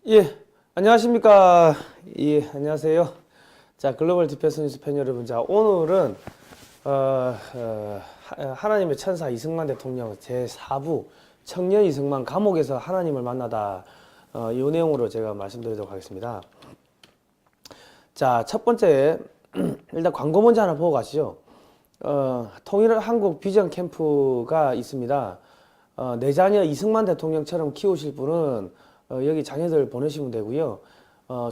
예, 안녕하십니까. 예, 안녕하세요. 자, 글로벌 디펜스 뉴스 팬 여러분. 자, 오늘은, 하나님의 천사 이승만 대통령 제4부 청년 이승만 감옥에서 하나님을 만나다. 이 내용으로 제가 말씀드리도록 하겠습니다. 자, 첫 번째, 일단 광고 먼저 하나 보고 가시죠. 통일한국 비전 캠프가 있습니다. 내 자녀 이승만 대통령처럼 키우실 분은 여기 자녀들 보내시면 되고요.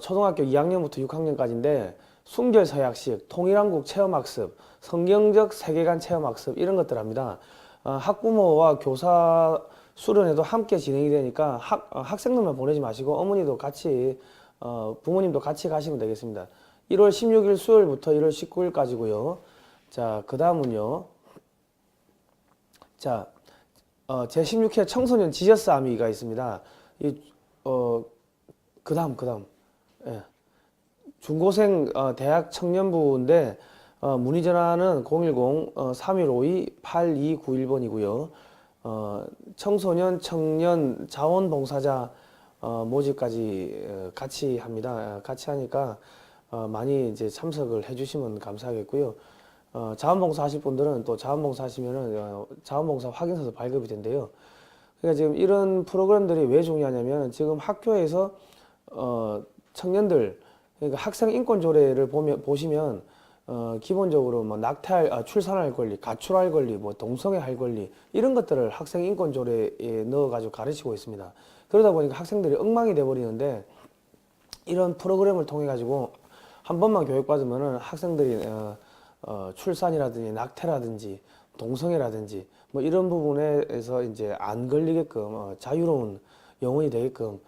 초등학교 2학년부터 6학년까지인데 순결서약식, 통일한국 체험학습, 성경적 세계관 체험학습 이런 것들 합니다. 학부모와 교사 수련회도 함께 진행이 되니까 학생들만 보내지 마시고 어머니도 같이 부모님도 같이 가시면 되겠습니다. 1월 16일 수요일부터 1월 19일까지고요. 자, 그 다음은요. 자, 제16회 청소년 지저스 아미가 있습니다. 그 다음. 예. 중고생, 대학 청년부인데, 문의 전화는 010-3152-8291번이고요. 청소년, 청년, 자원봉사자, 모집까지 같이 합니다. 같이 하니까, 많이 이제 참석을 해주시면 감사하겠고요. 자원봉사 하실 분들은 또 자원봉사 하시면은, 자원봉사 확인서도 발급이 된대요. 그러니까 지금 이런 프로그램들이 왜 중요하냐면 지금 학교에서 청년들 그러니까 학생 인권 조례를 보시면 기본적으로 뭐 낙태할 출산할 권리, 가출할 권리, 뭐 동성애할 권리 이런 것들을 학생 인권 조례에 넣어가지고 가르치고 있습니다. 그러다 보니까 학생들이 엉망이 돼 버리는데 이런 프로그램을 통해 가지고 한 번만 교육받으면은 학생들이 출산이라든지 낙태라든지 동성애라든지 뭐 이런 부분에서 이제 안 걸리게끔 자유로운 영혼이 되게끔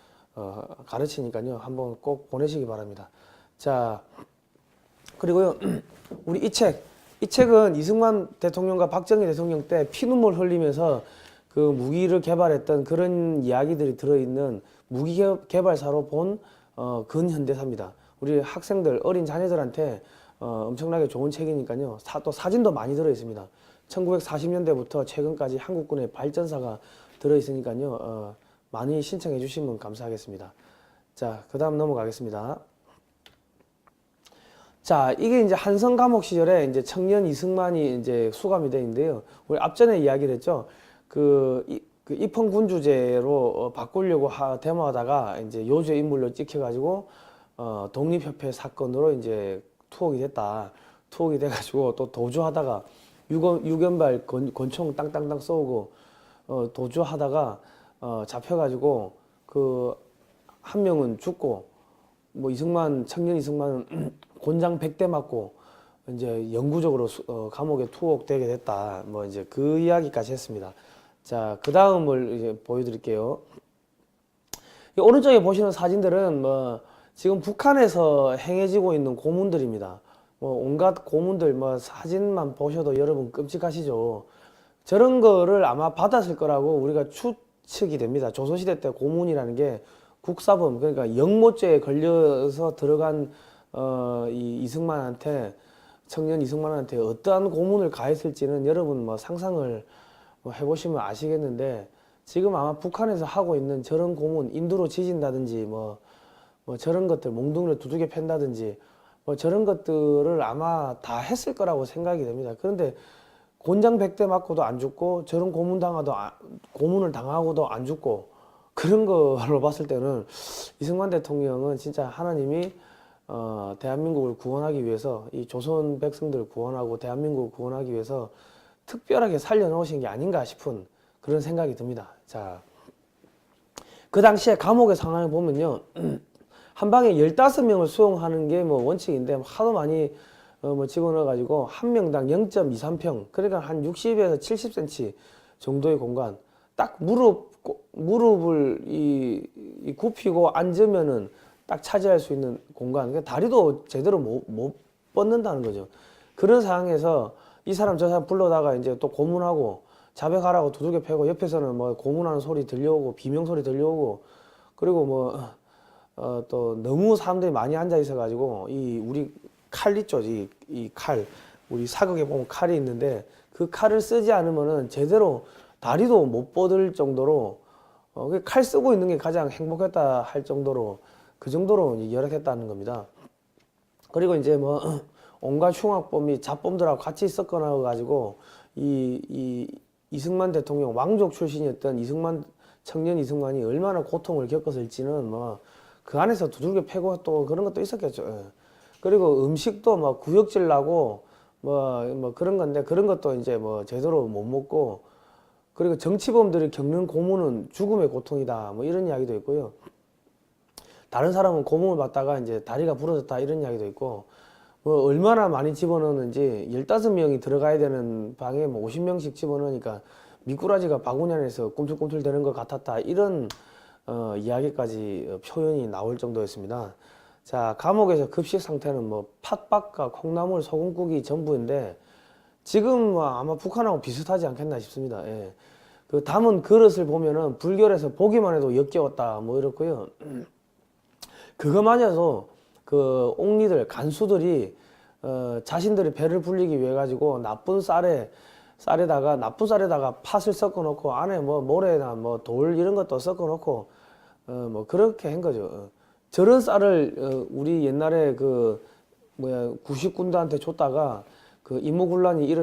가르치니까요. 한번 꼭 보내시기 바랍니다. 자, 그리고요. 우리 이 책은 이승만 대통령과 박정희 대통령 때 피눈물 흘리면서 그 무기를 개발했던 그런 이야기들이 들어있는 무기 개발사로 본 근현대사입니다. 우리 학생들, 어린 자녀들한테 엄청나게 좋은 책이니까요. 또 사진도 많이 들어있습니다. 1940년대부터 최근까지 한국군의 발전사가 들어있으니까요. 많이 신청해 주시면 감사하겠습니다. 자, 그 다음 넘어가겠습니다. 자, 이게 이제 한성 감옥 시절에 이제 청년 이승만이 이제 수감이 돼 있는데요. 우리 앞전에 이야기를 했죠. 그 입헌군주제로 바꾸려고 데모하다가 이제 요주 인물로 찍혀가지고 독립협회 사건으로 이제 투옥이 됐다. 투옥이 돼가지고 또 도주하다가 유견발 권총 땅땅땅 쏘고 도주하다가 잡혀가지고 그 한 명은 죽고 뭐 청년 이승만은 곤장 100대 맞고 이제 영구적으로 감옥에 투옥되게 됐다. 뭐 이제 그 이야기까지 했습니다. 자, 그 다음을 이제 보여드릴게요. 오른쪽에 보시는 사진들은 뭐 지금 북한에서 행해지고 있는 고문들입니다. 뭐 온갖 고문들 뭐 사진만 보셔도 여러분 끔찍하시죠. 저런 거를 아마 받았을 거라고 우리가 추측이 됩니다. 조선시대 때 고문이라는 게 국사범 그러니까 영모죄에 걸려서 들어간 이 이승만한테 청년 이승만한테 어떠한 고문을 가했을지는 여러분 뭐 상상을 뭐 해보시면 아시겠는데 지금 아마 북한에서 하고 있는 저런 고문 인두로 지진다든지 뭐 저런 것들 몽둥이를 두들겨 팬다든지 뭐 저런 것들을 아마 다 했을 거라고 생각이 됩니다. 그런데 곤장 100대 맞고도 안 죽고 저런 고문을 당하고도 안 죽고 그런 걸로 봤을 때는 이승만 대통령은 진짜 하나님이 대한민국을 구원하기 위해서 이 조선 백성들을 구원하고 대한민국을 구원하기 위해서 특별하게 살려놓으신 게 아닌가 싶은 그런 생각이 듭니다. 자, 그 당시에 감옥의 상황을 보면요. 한 방에 15명을 수용하는 게 뭐 원칙인데 하도 많이 뭐 집어넣어가지고 한 명당 0.23평 그러니까 한 60에서 70cm 정도의 공간 딱 무릎을 굽히고 앉으면은 딱 차지할 수 있는 공간 그러니까 다리도 제대로 못 뻗는다는 거죠. 그런 상황에서 이 사람 저 사람 불러다가 이제 또 고문하고 자백하라고 두들겨 패고 옆에서는 뭐 고문하는 소리 들려오고 비명 소리 들려오고 그리고 뭐 또 너무 사람들이 많이 앉아 있어 가지고 우리 칼 있죠. 이 칼 우리 사극에 보면 칼이 있는데 그 칼을 쓰지 않으면은 제대로 다리도 못 뻗을 정도로 칼 쓰고 있는 게 가장 행복했다 할 정도로 그 정도로 이제 열악했다는 겁니다. 그리고 이제 뭐 온갖 흉악범 및 잡범들하고 같이 섞어놔 가지고 이 이승만 대통령 왕족 출신이었던 청년 이승만이 얼마나 고통을 겪었을지는 뭐 그 안에서 두들겨 패고 또 그런 것도 있었겠죠. 예. 그리고 음식도 뭐 구역질 나고 뭐 그런 건데 그런 것도 이제 뭐 제대로 못 먹고, 그리고 정치범들이 겪는 고문은 죽음의 고통이다 뭐 이런 이야기도 있고요. 다른 사람은 고문을 받다가 이제 다리가 부러졌다 이런 이야기도 있고, 뭐 얼마나 많이 집어넣는지 15명이 들어가야 되는 방에 뭐 50명씩 집어넣으니까 미꾸라지가 바구니 안에서 꿈틀꿈틀 되는 것 같았다 이런 이야기까지 표현이 나올 정도였습니다. 자, 감옥에서 급식 상태는 뭐 팥밥과 콩나물, 소금국이 전부인데 지금 뭐 아마 북한하고 비슷하지 않겠나 싶습니다. 예. 그 담은 그릇을 보면은 불결해서 보기만 해도 역겨웠다 뭐 이렇고요. 그거마저도 그 옥리들 간수들이 자신들이 배를 불리기 위해 가지고 나쁜 쌀에다가 팥을 섞어 놓고 안에 뭐 모래나 뭐 돌 이런 것도 섞어 놓고 뭐 그렇게 한 거죠. 저런 쌀을 우리 옛날에 그 구식군들한테 줬다가 그 임무군란이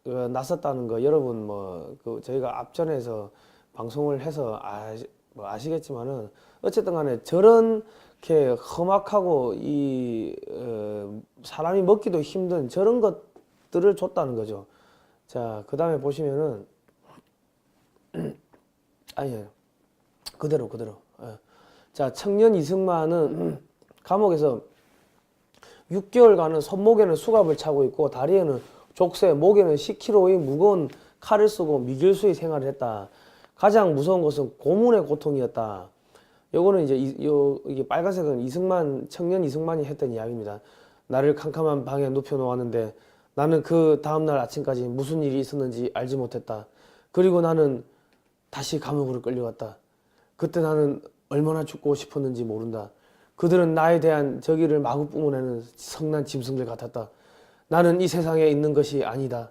났었다는 거 여러분 뭐 그 저희가 앞전에서 방송을 해서 아시겠지만은 어쨌든 간에 저런 이렇게 험악하고 사람이 먹기도 힘든 저런 것들을 줬다는 거죠. 자, 그 다음에 보시면은 그대로. 예. 자, 청년 이승만은 감옥에서 6개월간은 손목에는 수갑을 차고 있고 다리에는 족쇄, 목에는 10kg의 무거운 칼을 쓰고 미결수의 생활을 했다. 가장 무서운 것은 고문의 고통이었다. 요거는 이제 이게 빨간색은 청년 이승만이 했던 이야기입니다. 나를 캄캄한 방에 눕혀 놓았는데 나는 그 다음날 아침까지 무슨 일이 있었는지 알지 못했다. 그리고 나는 다시 감옥으로 끌려갔다. 그때 나는 얼마나 죽고 싶었는지 모른다. 그들은 나에 대한 저기를 마구 뿜어내는 성난 짐승들 같았다. 나는 이 세상에 있는 것이 아니다.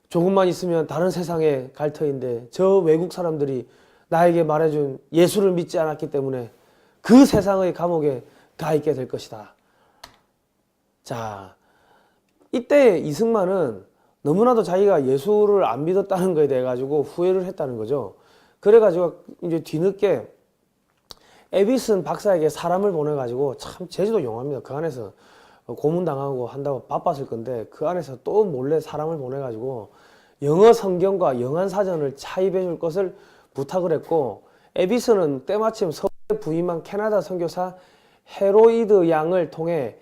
조금만 있으면 다른 세상에 갈 터인데 저 외국 사람들이 나에게 말해준 예수를 믿지 않았기 때문에 그 세상의 감옥에 가 있게 될 것이다. 자, 이때 이승만은 너무나도 자기가 예수를 안 믿었다는 거에 대해 가지고 후회를 했다는 거죠. 그래가지고 이제 뒤늦게 에비슨 박사에게 사람을 보내가지고 참 제주도 용합니다. 그 안에서 고문당하고 한다고 바빴을 건데 그 안에서 또 몰래 사람을 보내가지고 영어 성경과 영안사전을 차입해 줄 것을 부탁을 했고, 에비슨은 때마침 서울에 부임한 캐나다 선교사 헤로이드 양을 통해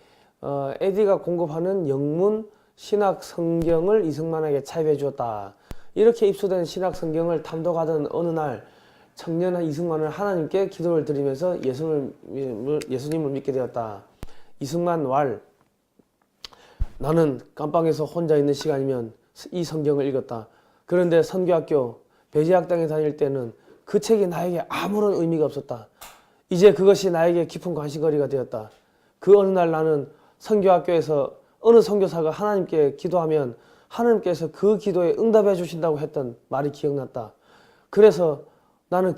에디가 공급하는 영문 신학 성경을 이승만에게 차입해 주었다. 이렇게 입수된 신학 성경을 탐독하던 어느 날 청년 이승만은 하나님께 기도를 드리면서 예수님을 믿게 되었다. 이승만 왈, 나는 깜방에서 혼자 있는 시간이면 이 성경을 읽었다. 그런데 선교학교 배제학당에 다닐 때는 그 책이 나에게 아무런 의미가 없었다. 이제 그것이 나에게 깊은 관심거리가 되었다. 그 어느 날 나는 선교학교에서 어느 선교사가 하나님께 기도하면 하나님께서 그 기도에 응답해 주신다고 했던 말이 기억났다. 그래서 나는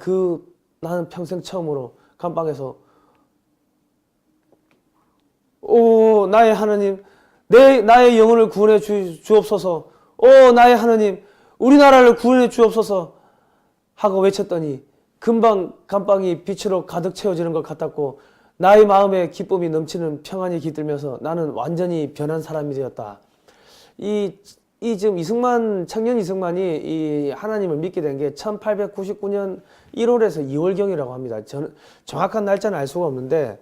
평생 처음으로 감방에서 오 나의 하나님, 나의 영혼을 구원해 주옵소서. 오 나의 하나님, 우리나라를 구원해 주옵소서 하고 외쳤더니 금방 감방이 빛으로 가득 채워지는 것 같았고 나의 마음에 기쁨이 넘치는 평안이 깃들면서 나는 완전히 변한 사람이 되었다. 지금 청년 이승만이 이 하나님을 믿게 된 게 1899년 1월에서 2월경이라고 합니다. 저는 정확한 날짜는 알 수가 없는데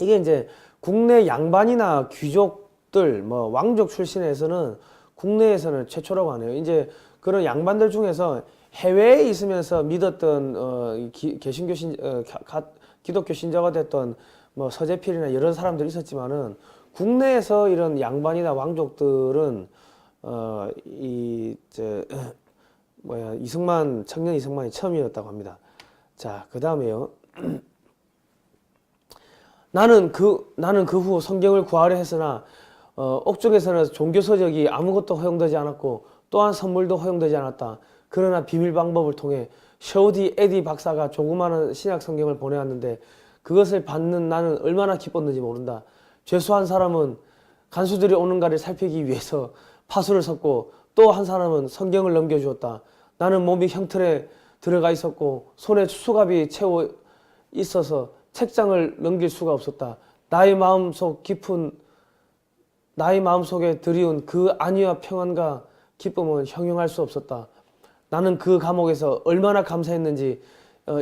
이게 이제 국내 양반이나 귀족들, 뭐 왕족 출신에서는 국내에서는 최초라고 하네요. 이제 그런 양반들 중에서 해외에 있으면서 믿었던 기독교 신자가 됐던 뭐 서재필이나 여러 사람들이 있었지만은 국내에서 이런 양반이나 왕족들은 청년 이승만이 처음이었다고 합니다. 자, 그 다음에요. 나는 그 후 성경을 구하려 했으나 옥중에서는 종교 서적이 아무것도 허용되지 않았고 또한 선물도 허용되지 않았다. 그러나 비밀 방법을 통해 셔우디 에디 박사가 조그마한 신약 성경을 보내왔는데 그것을 받는 나는 얼마나 기뻤는지 모른다. 죄수한 사람은 간수들이 오는가를 살피기 위해서 파수를 섰고 또 한 사람은 성경을 넘겨주었다. 나는 몸이 형틀에 들어가 있었고 손에 수갑이 채워 있어서 책장을 넘길 수가 없었다. 나의 마음속에 드리운 그 안위와 평안과 기쁨은 형용할 수 없었다. 나는 그 감옥에서 얼마나 감사했는지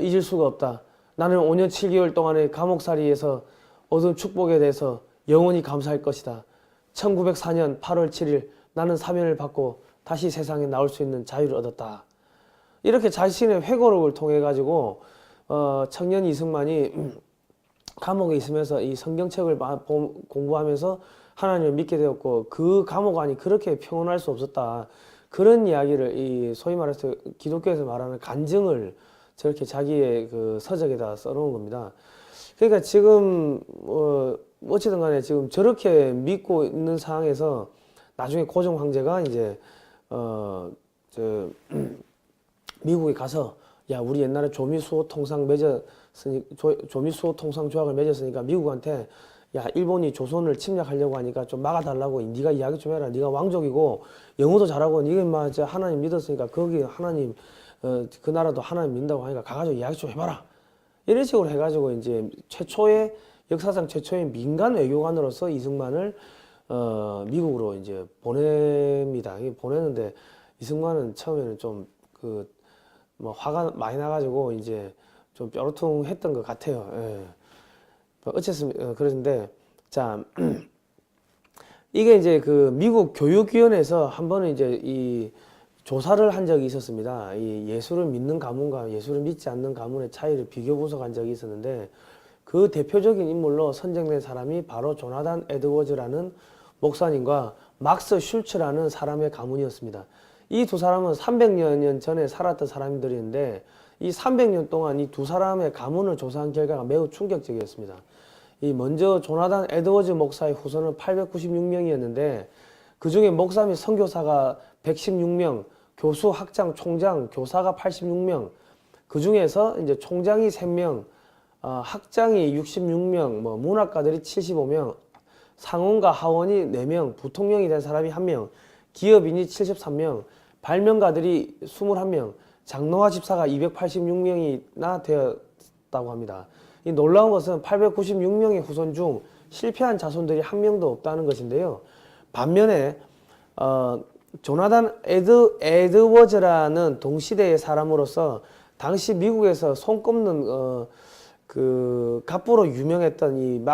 잊을 수가 없다. 나는 5년 7개월 동안의 감옥살이에서 얻은 축복에 대해서 영원히 감사할 것이다. 1904년 8월 7일 나는 사면을 받고 다시 세상에 나올 수 있는 자유를 얻었다. 이렇게 자신의 회고록을 통해 가지고 청년 이승만이 감옥에 있으면서 이 성경책을 공부하면서 하나님을 믿게 되었고 그 감옥 안이 그렇게 평온할 수 없었다. 그런 이야기를 이 소위 말해서 기독교에서 말하는 간증을 저렇게 자기의 그 서적에다 써놓은 겁니다. 그러니까 지금 어찌든 간에 지금 저렇게 믿고 있는 상황에서 나중에 고종 황제가 이제 미국에 가서 야 우리 옛날에 조미수호 통상 맺었으니 조미수호 통상 조약을 맺었으니까 미국한테 야 일본이 조선을 침략하려고 하니까 좀 막아달라고 네가 이야기 좀 해라. 네가 왕족이고 영어도 잘하고 네가 인마 하나님 믿었으니까 거기 하나님 그 나라도 하나님 믿는다고 하니까 가가지고 이야기 좀 해봐라. 이런 식으로 해가지고 이제 역사상 최초의 민간 외교관으로서 이승만을 미국으로 이제 보냅니다. 보내는데 이승만은 처음에는 좀 화가 많이 나가지고 이제 좀 뾰루퉁했던 것 같아요. 예. 어쨌든 그런데 자 이게 이제 그 미국 교육위원회에서 한 번은 이제 이 조사를 한 적이 있었습니다. 이 예수를 믿는 가문과 예수를 믿지 않는 가문의 차이를 비교 분석한 적이 있었는데 그 대표적인 인물로 선정된 사람이 바로 조나단 에드워즈라는 목사님과 막스 슐츠라는 사람의 가문이었습니다. 이 두 사람은 300년 전에 살았던 사람들인데 이 300년 동안 이 두 사람의 가문을 조사한 결과가 매우 충격적이었습니다. 이 먼저 조나단 에드워즈 목사의 후손은 896명이었는데 그 중에 목사 및 선교사가 116명, 교수, 학장, 총장, 교사가 86명, 그 중에서 이제 총장이 3명, 학장이 66명, 문학가들이 75명, 상원과 하원이 4명, 부통령이 된 사람이 1명, 기업인이 73명, 발명가들이 21명, 장로와 집사가 286명이나 되었다고 합니다. 이 놀라운 것은 896명의 후손 중 실패한 자손들이 한 명도 없다는 것인데요. 반면에 조나단 에드워즈라는 동시대의 사람으로서 당시 미국에서 손꼽는 그 갑부로 유명했던 이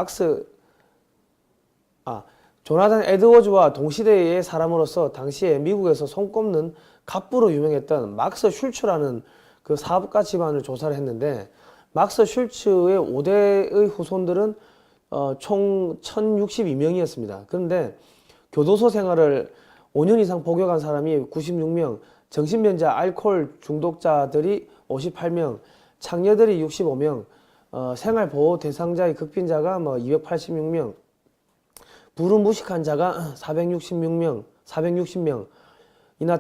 조나단 에드워즈와 동시대의 사람으로서 당시에 미국에서 손꼽는 갑부로 유명했던 막스 슐츠라는 그 사업가 집안을 조사를 했는데 막스 슐츠의 5대의 후손들은 총 1062명이었습니다. 그런데 교도소 생활을 5년 이상 복역한 사람이 96명, 정신변자 알코올 중독자들이 58명, 창녀들이 65명, 생활보호 대상자의 극빈자가 286명, 불우무식한 자가 460명이나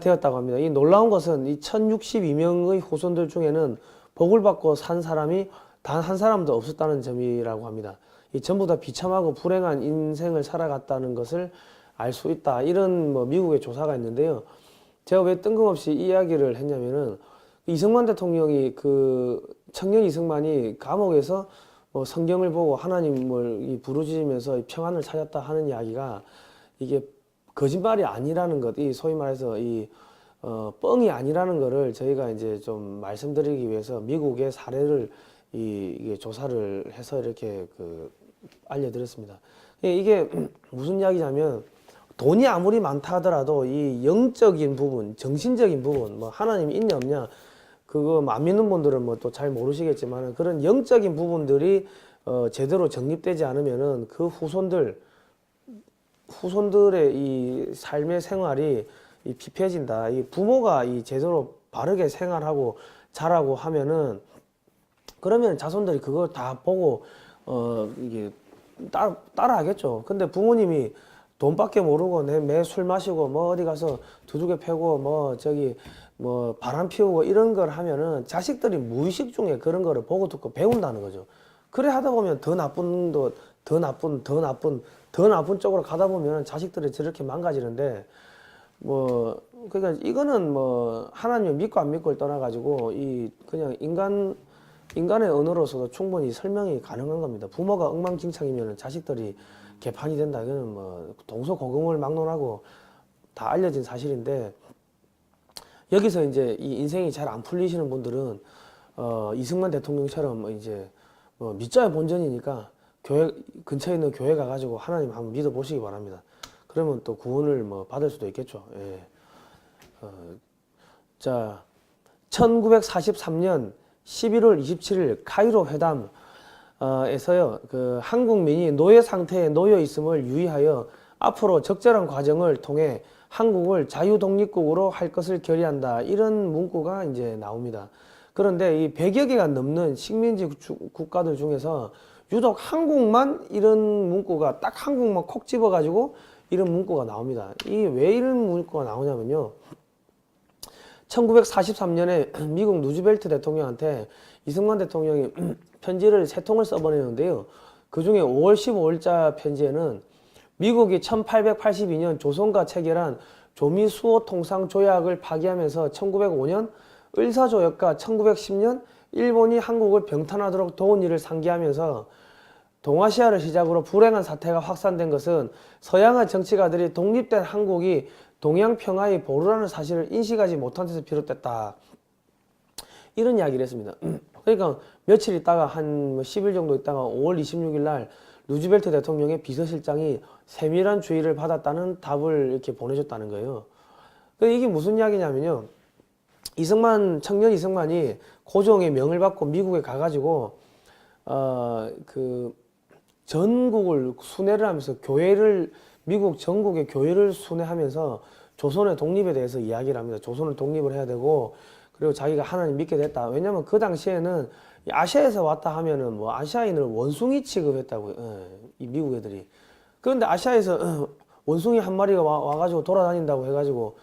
되었다고 합니다. 이 놀라운 것은 이 1062명의 후손들 중에는 복을 받고 산 사람이 단 한 사람도 없었다는 점이라고 합니다. 이 전부 다 비참하고 불행한 인생을 살아갔다는 것을 알 수 있다. 이런 미국의 조사가 있는데요. 제가 왜 뜬금없이 이 이야기를 했냐면은 이승만 대통령이 그 청년 이승만이 감옥에서 성경을 보고 하나님을 부르짖으면서 평안을 찾았다 하는 이야기가 이게 거짓말이 아니라는 것, 이 소위 말해서 뻥이 아니라는 것을 저희가 이제 좀 말씀드리기 위해서 미국의 사례를 이게 조사를 해서 이렇게 알려드렸습니다. 이게 무슨 이야기냐면 돈이 아무리 많다 하더라도 이 영적인 부분, 정신적인 부분, 하나님이 있냐 없냐 그거 안 믿는 분들은 또 잘 모르시겠지만 그런 영적인 부분들이 제대로 정립되지 않으면은 그 후손들의 이 삶의 생활이 피폐해진다. 이 부모가 제대로 바르게 생활하고 자라고 하면은 그러면 자손들이 그걸 다 보고 이게 따라하겠죠. 근데 부모님이 돈밖에 모르고 매 술 마시고 뭐 어디 가서 두둑에 패고 뭐 저기 뭐 바람 피우고 이런 걸 하면은 자식들이 무의식 중에 그런 거를 보고 듣고 배운다는 거죠. 그래 하다 보면 더 나쁜 쪽으로 가다 보면 자식들이 저렇게 망가지는데 뭐 그러니까 이거는 뭐 하나님을 믿고 안 믿고를 떠나가지고 이 그냥 인간의 언어로서도 충분히 설명이 가능한 겁니다. 부모가 엉망진창이면 자식들이 개판이 된다. 이거는 뭐 동서고금을 막론하고 다 알려진 사실인데 여기서 이제 이 인생이 잘 안 풀리시는 분들은 이승만 대통령처럼 이제 뭐 믿자야 본전이니까 교회 근처에 있는 교회 가가지고 하나님 한번 믿어보시기 바랍니다. 그러면 또 구원을 뭐 받을 수도 있겠죠. 예. 자, 1943년 11월 27일 카이로 회담에서요, 그 한국민이 노예 상태에 놓여 있음을 유의하여 앞으로 적절한 과정을 통해 한국을 자유독립국으로 할 것을 결의한다. 이런 문구가 이제 나옵니다. 그런데 이 100여 개가 넘는 식민지 국가들 중에서 유독 한국만 이런 문구가 딱 한국만 콕 집어가지고 이런 문구가 나옵니다. 이 왜 이런 문구가 나오냐면요. 1943년에 미국 루즈벨트 대통령한테 이승만 대통령이 편지를 3통을 써보내는데요. 그 중에 5월 15일자 편지에는 미국이 1882년 조선과 체결한 조미수호 통상조약을 파기하면서 1905년 을사조약과 1910년 일본이 한국을 병탄하도록 도운 일을 상기하면서 동아시아를 시작으로 불행한 사태가 확산된 것은 서양의 정치가들이 독립된 한국이 동양 평화의 보루라는 사실을 인식하지 못한 데서 비롯됐다. 이런 이야기를 했습니다. 그러니까 며칠 있다가 한 10일 정도 있다가 5월 26일 날 루즈벨트 대통령의 비서실장이 세밀한 주의를 받았다는 답을 이렇게 보내줬다는 거예요. 이게 무슨 이야기냐면요. 청년 이승만이 고종의 명을 받고 미국에 가가지고 그 전국을 순회를 하면서 미국 전국의 교회를 순회하면서 조선의 독립에 대해서 이야기를 합니다. 조선을 독립을 해야 되고 그리고 자기가 하나님 믿게 됐다. 왜냐면 그 당시에는 아시아에서 왔다 하면은 뭐 아시아인을 원숭이 취급했다고요. 이 미국 애들이. 그런데 아시아에서 원숭이 한 마리가 와가지고 돌아다닌다고 해가지고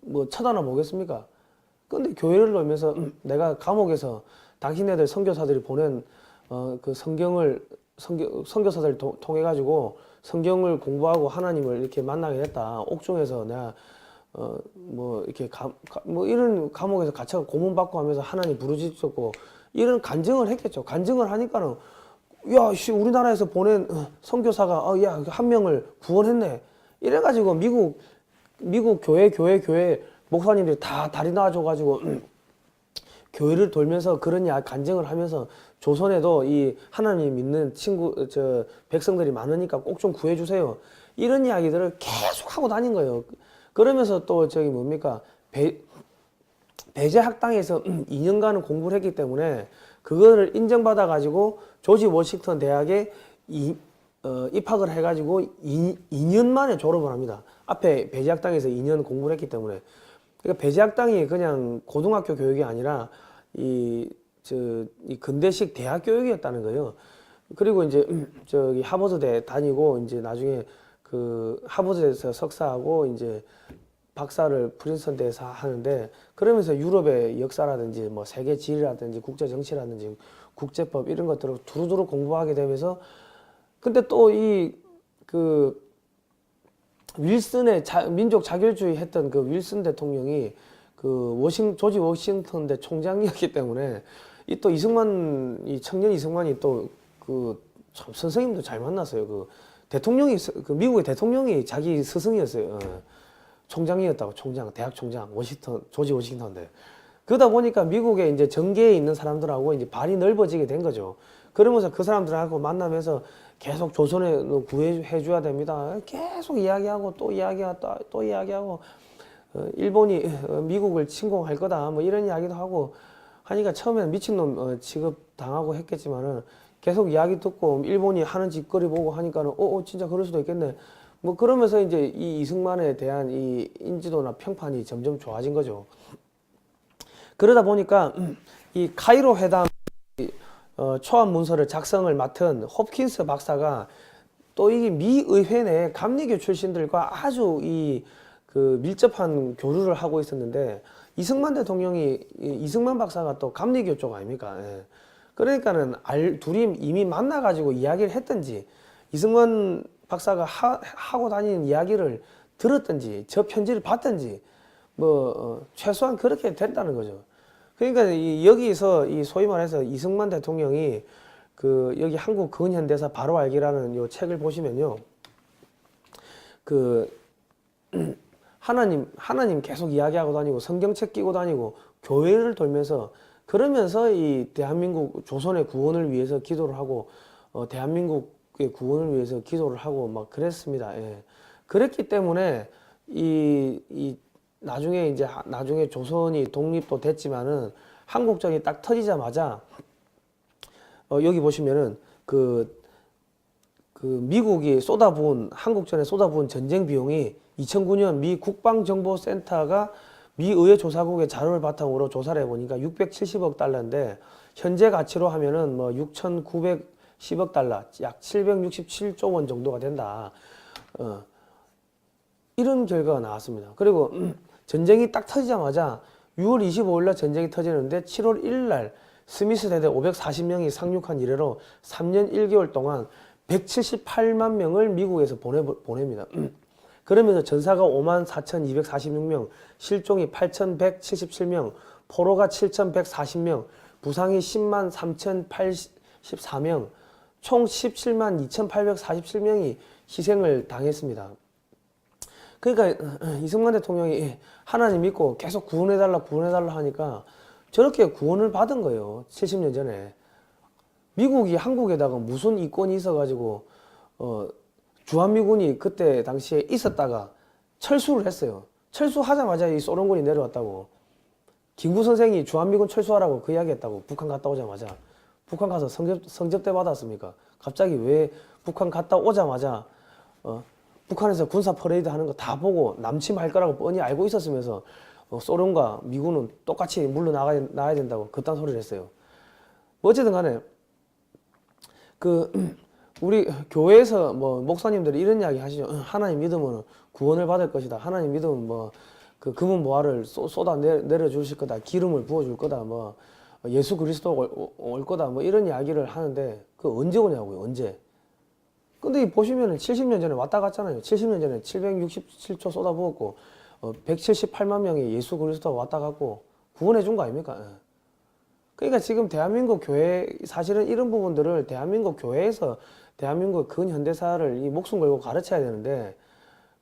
뭐 쳐다나 보겠습니까? 근데 교회를 놀면서 내가 감옥에서 당신네들 선교사들이 보낸 그 선교사들 통해 가지고 성경을 공부하고 하나님을 이렇게 만나게 됐다. 옥중에서 내가 뭐 이렇게 뭐 이런 감옥에서 갇혀 고문받고 하면서 하나님 부르짖었고 이런 간증을 했겠죠. 간증을 하니까는 야, 씨, 우리나라에서 보낸 선교사가 야, 한 명을 구원했네. 이래가지고 미국 교회 목사님들이 다 다리 놔줘가지고 교회를 돌면서 그런 간증을 하면서 조선에도 이 하나님 믿는 백성들이 많으니까 꼭 좀 구해주세요. 이런 이야기들을 계속 하고 다닌 거예요. 그러면서 또 뭡니까? 배제 학당에서 2년간은 공부를 했기 때문에 그거를 인정받아 가지고 조지 워싱턴 대학에 입학을 해가지고 2년 만에 졸업을 합니다. 앞에 배제 학당에서 2년 공부를 했기 때문에. 그러니까 배제 학당이 그냥 고등학교 교육이 아니라 이 근대식 대학 교육이었다는 거예요. 그리고 이제 하버드대 다니고 이제 나중에 그 하버드에서 석사하고 이제 박사를 프린스턴대에서 하는데 그러면서 유럽의 역사라든지 뭐 세계 지리라든지 국제 정치라든지 국제법 이런 것들을 두루두루 공부하게 되면서 근데 또 윌슨의 민족 자결주의 했던 그 윌슨 대통령이 조지 워싱턴대 총장이었기 때문에 또 청년 이승만이 또 참 선생님도 잘 만났어요. 미국의 대통령이 자기 스승이었어요. 총장이었다고, 대학 총장, 조지 워싱턴대. 그러다 보니까 미국에 이제 정계에 있는 사람들하고 이제 발이 넓어지게 된 거죠. 그러면서 그 사람들하고 만나면서 계속 조선에 구해줘야 됩니다. 계속 이야기하고 또 이야기하고 일본이 미국을 침공할 거다 뭐 이런 이야기도 하고 하니까 처음에는 미친놈 취급 당하고 했겠지만은 계속 이야기 듣고 일본이 하는 짓거리 보고 하니까는 진짜 그럴 수도 있겠네. 뭐 그러면서 이제 이 이승만에 대한 이 인지도나 평판이 점점 좋아진 거죠. 그러다 보니까 이 카이로 회담 초안 문서를 작성을 맡은 홉킨스 박사가 또 이게 미 의회 내 감리교 출신들과 아주 그 밀접한 교류를 하고 있었는데 이승만 대통령이 이승만 박사가 또 감리교 쪽 아닙니까? 예. 그러니까는 둘이 이미 만나가지고 이야기를 했든지 이승만 박사가 하고 다니는 이야기를 들었든지 저 편지를 봤든지 뭐 최소한 그렇게 됐다는 거죠. 그러니까 여기서 소위 말해서 이승만 대통령이 그 여기 한국 근현대사 바로 알기라는 요 책을 보시면요. 그 하나님 계속 이야기하고 다니고 성경책 끼고 다니고 교회를 돌면서 그러면서 이 대한민국 조선의 구원을 위해서 기도를 하고 대한민국의 구원을 위해서 기도를 하고 막 그랬습니다. 예. 그랬기 때문에 나중에 조선이 독립도 됐지만은 한국전이 딱 터지자마자 여기 보시면은 그 미국이 한국전에 쏟아부은 전쟁 비용이 2009년 미 국방정보센터가 미 의회 조사국의 자료를 바탕으로 조사를 해보니까 670억 달러인데 현재 가치로 하면은 뭐 6,910억 달러, 약 767조 원 정도가 된다. 이런 결과가 나왔습니다. 그리고 전쟁이 딱 터지자마자 6월 25일 날 전쟁이 터지는데 7월 1일 날 스미스 대대 540명이 상륙한 이래로 3년 1개월 동안 178만 명을 미국에서 보냅니다. 그러면서 전사가 54,246명, 실종이 8,177명, 포로가 7,140명, 부상이 10만 3,084명, 총 17만 2,847명이 희생을 당했습니다. 그러니까 이승만 대통령이 하나님 믿고 계속 구원해달라 하니까 저렇게 구원을 받은 거예요. 70년 전에. 미국이 한국에다가 무슨 이권이 있어가지고 주한미군이 그때 당시에 있었다가 철수를 했어요. 철수하자마자 이 소련군이 내려왔다고. 김구 선생이 주한미군 철수하라고 그 이야기 했다고. 북한 갔다 오자마자. 북한 가서 성접대 받았습니까? 갑자기 왜 북한 갔다 오자마자 북한에서 군사 퍼레이드 하는 거 다 보고 남침할 거라고 뻔히 알고 있었으면서 소련과 미군은 똑같이 물러나야 된다고 그딴 소리를 했어요. 어쨌든 간에 우리 교회에서 목사님들이 이런 이야기 하시죠. 하나님 믿으면 구원을 받을 것이다. 하나님 믿으면 그 금은 보화를 쏟아 내려주실 거다. 기름을 부어줄 거다. 예수 그리스도 올 거다. 이런 이야기를 하는데 그 언제 오냐고요. 언제. 근데 보시면은 70년 전에 왔다 갔잖아요. 70년 전에 767초 쏟아부었고 178만 명이 예수 그리스도가 왔다 갔고 구원해 준 거 아닙니까? 그러니까 지금 대한민국 교회 사실은 이런 부분들을 대한민국 교회에서 대한민국 근현대사를 이 목숨 걸고 가르쳐야 되는데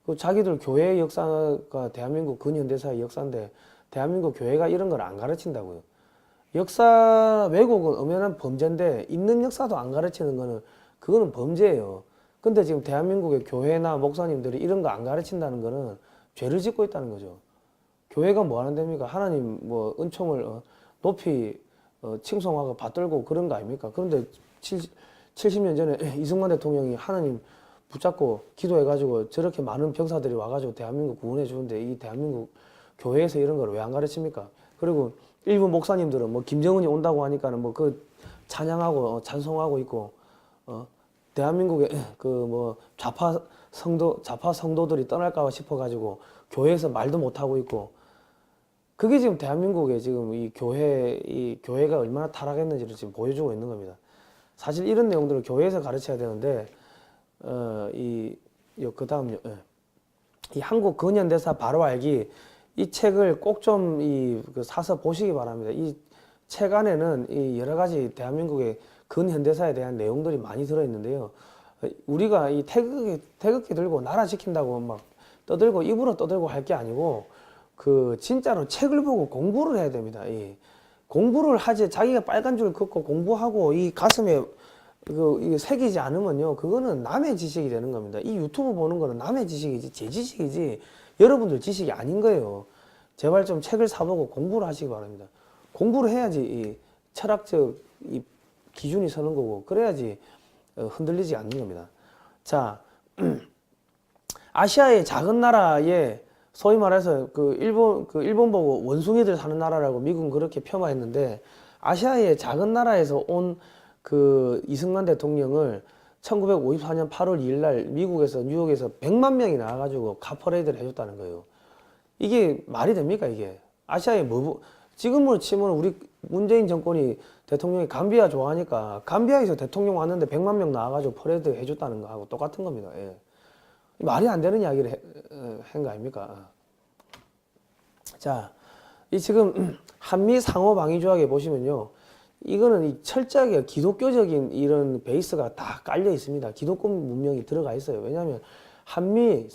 그 자기들 교회의 역사가 대한민국 근현대사의 역사인데 대한민국 교회가 이런 걸 안 가르친다고요. 역사 왜곡은 엄연한 범죄인데 있는 역사도 안 가르치는 거는 그거는 범죄예요. 근데 지금 대한민국의 교회나 목사님들이 이런 거 안 가르친다는 거는 죄를 짓고 있다는 거죠. 교회가 뭐 하는 데입니까? 하나님 은총을 높이 칭송하고 받들고 그런 거 아닙니까? 그런데 70년 전에 이승만 대통령이 하나님 붙잡고 기도해가지고 저렇게 많은 병사들이 와가지고 대한민국 구원해 주는데 이 대한민국 교회에서 이런 걸 왜 안 가르칩니까? 그리고 일본 목사님들은 김정은이 온다고 하니까는 그 찬양하고 찬송하고 있고 대한민국의 좌파 성도들이 떠날까 싶어가지고 교회에서 말도 못하고 있고 그게 지금 대한민국의 지금 이 교회가 얼마나 타락했는지를 지금 보여주고 있는 겁니다. 사실 이런 내용들을 교회에서 가르쳐야 되는데 그 다음요. 이 한국 근현대사 바로 알기 이 책을 꼭 좀 사서 보시기 바랍니다. 이 책 안에는 여러 가지 대한민국의 근현대사에 대한 내용들이 많이 들어있는데요. 우리가 이 태극기 들고 나라 지킨다고 막 떠들고 입으로 떠들고 할 게 아니고 진짜로 책을 보고 공부를 해야 됩니다. 공부를 하지 자기가 빨간 줄 긋고 공부하고 이 가슴에 이게 새기지 않으면요 그거는 남의 지식이 되는 겁니다. 이 유튜브 보는 거는 남의 지식이지 제 지식이지 여러분들 지식이 아닌 거예요. 제발 좀 책을 사보고 공부를 하시기 바랍니다. 공부를 해야지 이 철학적 이 기준이 서는 거고 그래야지 흔들리지 않는 겁니다. 자, 아시아의 작은 나라에 소위 말해서 일본 보고 원숭이들 사는 나라라고 미국은 그렇게 폄하했는데 아시아의 작은 나라에서 온 이승만 대통령을 1954년 8월 2일 날 미국에서 뉴욕에서 100만 명이 나와가지고 카퍼레이드를 해줬다는 거예요. 이게 말이 됩니까 이게? 아시아에 뭐 지금으로 치면 우리 문재인 정권이 대통령이 감비아 좋아하니까 감비아에서 대통령 왔는데 100만 명 나와가지고 퍼레이드 해줬다는 거하고 똑같은 겁니다. 예. 말이 안 되는 이야기를 한 거 아닙니까? 자, 이 지금 한미 상호 방위 조약에 보시면요. 이거는 이 철저하게 기독교적인 이런 베이스가 다 깔려 있습니다. 기독교 문명이 들어가 있어요. 왜냐하면 한미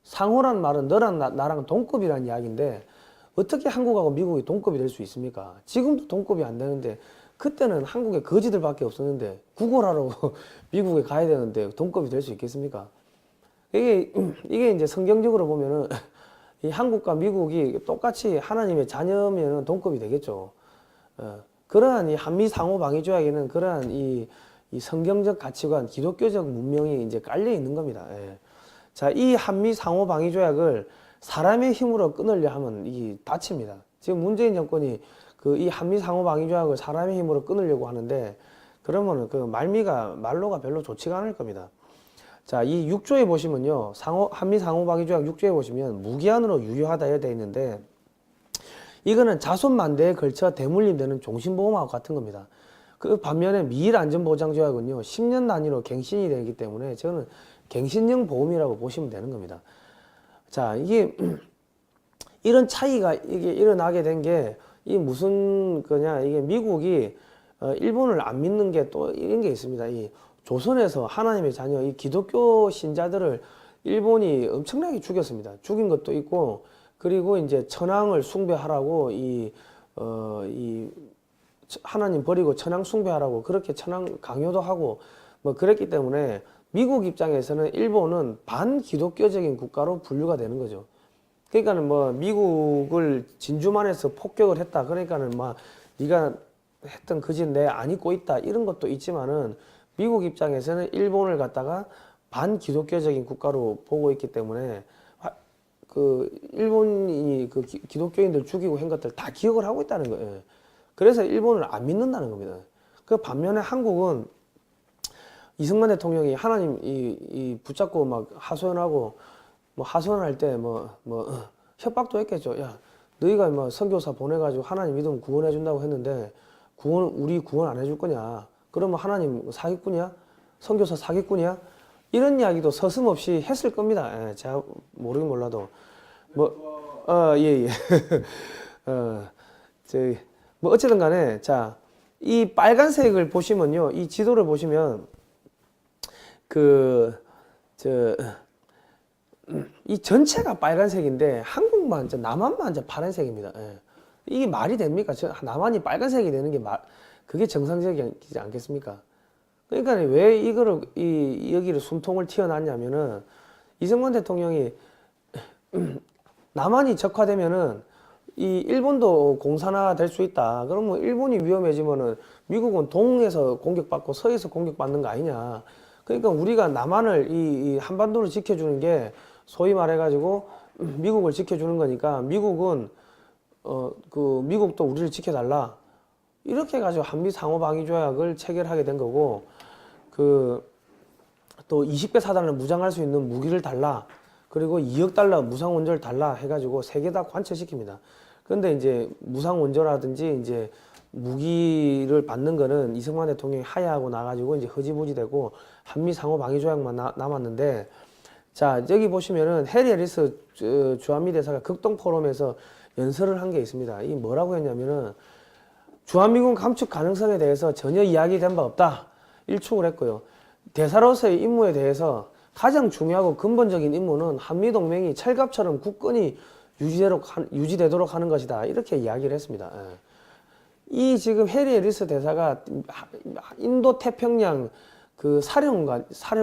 상호란 말은 너랑 나랑 동급이라는 이야기인데 어떻게 한국하고 미국이 동급이 될 수 있습니까? 지금도 동급이 안 되는데 그때는 한국에 거지들밖에 없었는데 구걸하러 미국에 가야 되는데 동급이 될 수 있겠습니까? 이게 이제 성경적으로 보면은 이 한국과 미국이 똑같이 하나님의 자녀면은 동급이 되겠죠. 그러한 이 한미 상호 방위 조약에는 그러한 이 성경적 가치관, 기독교적 문명이 이제 깔려 있는 겁니다. 예. 자, 이 한미 상호 방위 조약을 사람의 힘으로 끊으려 하면 이 다칩니다. 지금 문재인 정권이 그 이 한미 상호 방위 조약을 사람의 힘으로 끊으려고 하는데 그러면은 그 말로가 별로 좋지가 않을 겁니다. 자, 이 6조에 보시면요. 한미 상호 방위 조약 6조에 보시면 무기한으로 유효하다 이렇게 되어 있는데 이거는 자손 만대에 걸쳐 대물림되는 종신보험하고 같은 겁니다. 그 반면에 미일 안전보장조약은요 10년 단위로 갱신이 되기 때문에 저는 갱신형 보험이라고 보시면 되는 겁니다. 자, 이게 이런 차이가 이게 일어나게 된 게 이 무슨 거냐 이게 미국이 일본을 안 믿는 게 또 이런 게 있습니다. 이 조선에서 하나님의 자녀 이 기독교 신자들을 일본이 엄청나게 죽였습니다. 죽인 것도 있고 그리고 이제 천황을 숭배하라고 이 하나님 버리고 천황 숭배하라고 그렇게 천황 강요도 하고 뭐 그랬기 때문에 미국 입장에서는 일본은 반기독교적인 국가로 분류가 되는 거죠. 그러니까는 뭐 미국을 진주만해서 폭격을 했다. 그러니까는 막 네가 했던 그 짓 내 안 잊고 있다. 이런 것도 있지만은 미국 입장에서는 일본을 갖다가 반기독교적인 국가로 보고 있기 때문에 그 일본이 그 기독교인들 죽이고 한 것들 다 기억을 하고 있다는 거예요. 그래서 일본을 안 믿는다는 겁니다. 그 반면에 한국은 이승만 대통령이 하나님 이 붙잡고 막 하소연하고 뭐 하소연할 때 뭐 협박도 했겠죠. 야, 너희가 뭐 선교사 보내가지고 하나님 믿으면 구원해 준다고 했는데 우리 구원 안 해줄 거냐? 그러면 하나님 사기꾼이야? 선교사 사기꾼이야? 이런 이야기도 서슴없이 했을 겁니다. 예, 제가 모르긴 몰라도 예. 뭐 어쨌든 간에 자, 이 빨간색을 보시면요. 이 지도를 보시면 이 전체가 빨간색인데 한국만 남한만 파란색입니다. 예. 이게 말이 됩니까? 남한이 빨간색이 되는 게 그게 정상적이지 않겠습니까? 그러니까 왜 이거를 여기를 숨통을 튀어놨냐면은 이승만 대통령이 남한이 적화되면은 이 일본도 공산화 될 수 있다. 그러면 일본이 위험해지면은 미국은 동에서 공격받고 서에서 공격받는 거 아니냐. 그러니까 우리가 남한을 이 한반도를 지켜주는 게 소위 말해가지고 미국을 지켜주는 거니까 미국은 미국도 우리를 지켜달라. 이렇게 해가지고 한미 상호 방위 조약을 체결하게 된 거고 또 20배 사단을 무장할 수 있는 무기를 달라. 그리고 2억 달러 무상 원조를 달라 해가지고 세 개 다 관철시킵니다. 그런데 이제 무상 원조라든지 이제 무기를 받는 거는 이승만 대통령이 하야하고 나가지고 이제 허지부지 되고 한미 상호 방위 조약만 남았는데 자, 여기 보시면은 해리 해리스 주한미 대사가 극동 포럼에서 연설을 한 게 있습니다. 이 뭐라고 했냐면은 주한미군 감축 가능성에 대해서 전혀 이야기된 바 없다. 일축을 했고요. 대사로서의 임무에 대해서 가장 중요하고 근본적인 임무는 한미동맹이 철갑처럼 굳건히 유지되도록 하는 것이다. 이렇게 이야기를 했습니다. 이 지금 해리 해리스 대사가 인도태평양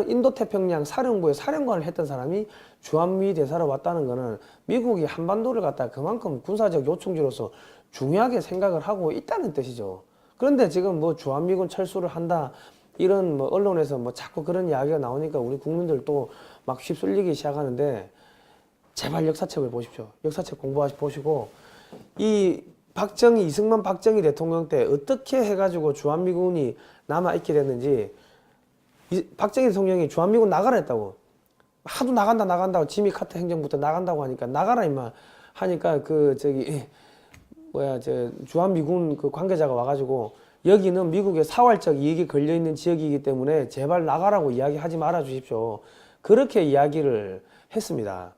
인도태평양 사령부의 사령관을 했던 사람이 주한미 대사로 왔다는 거는 미국이 한반도를 갖다 그만큼 군사적 요충지로서 중요하게 생각을 하고 있다는 뜻이죠. 그런데 지금 뭐 주한미군 철수를 한다 이런 뭐 언론에서 뭐 자꾸 그런 이야기가 나오니까 우리 국민들도 막 휩쓸리기 시작하는데 제발 역사책을 보십시오. 역사책 보시고 이 이승만 박정희 대통령 때 어떻게 해가지고 주한미군이 남아 있게 됐는지 박정희 대통령이 주한미군 나가라 했다고. 하도 나간다고 지미 카터 행정부터 나간다고 하니까 나가라 임마 하니까 그 저기 뭐야 저 주한미군 그 관계자가 와가지고 여기는 미국의 사활적 이익이 걸려 있는 지역이기 때문에 제발 나가라고 이야기하지 말아 주십시오. 그렇게 이야기를 했습니다.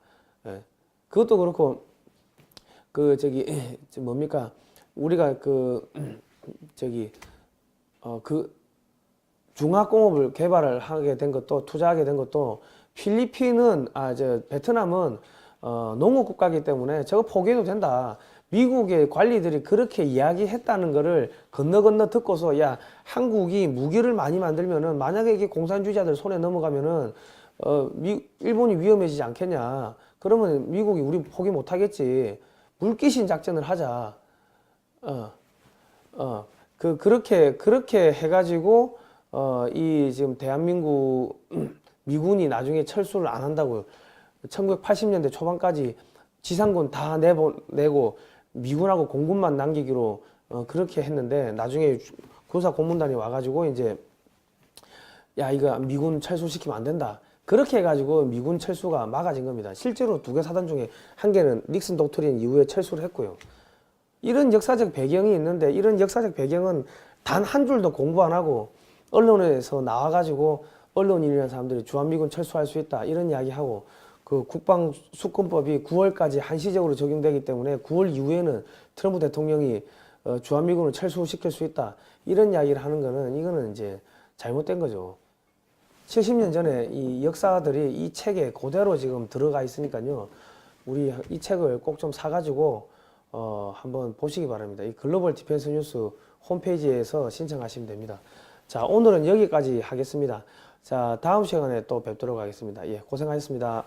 예. 그것도 그렇고 그 저기 뭡니까 우리가 그 저기 그 중화공업을 개발을 하게 된 것도 투자하게 된 것도 필리핀은 베트남은 농업 국가이기 때문에 저거 포기해도 된다. 미국의 관리들이 그렇게 이야기했다는 거를 건너 듣고서 야 한국이 무기를 많이 만들면은 만약에 이게 공산주의자들 손에 넘어가면은 일본이 위험해지지 않겠냐. 그러면 미국이 우리 포기 못 하겠지. 물귀신 작전을 하자. 그렇게 해가지고 이 지금 대한민국 미군이 나중에 철수를 안 한다고요. 1980년대 초반까지 지상군 다 내고 미군하고 공군만 남기기로 그렇게 했는데 나중에 군사 고문단이 와가지고 이제 야 이거 미군 철수시키면 안 된다. 그렇게 해가지고 미군 철수가 막아진 겁니다. 실제로 2개 사단 중에 1개는 닉슨 독트린 이후에 철수를 했고요. 이런 역사적 배경이 있는데 이런 역사적 배경은 단 한 줄도 공부 안 하고 언론에서 나와가지고 언론인이라는 사람들이 주한미군 철수할 수 있다 이런 이야기하고 그 국방수권법이 9월까지 한시적으로 적용되기 때문에 9월 이후에는 트럼프 대통령이 주한미군을 철수시킬 수 있다 이런 이야기를 하는 거는 이거는 이제 잘못된 거죠. 70년 전에 이 역사들이 이 책에 그대로 지금 들어가 있으니까요. 우리 이 책을 꼭 좀 사가지고 한번 보시기 바랍니다. 이 글로벌 디펜스 뉴스 홈페이지에서 신청하시면 됩니다. 자, 오늘은 여기까지 하겠습니다. 자, 다음 시간에 또 뵙도록 하겠습니다. 예, 고생하셨습니다.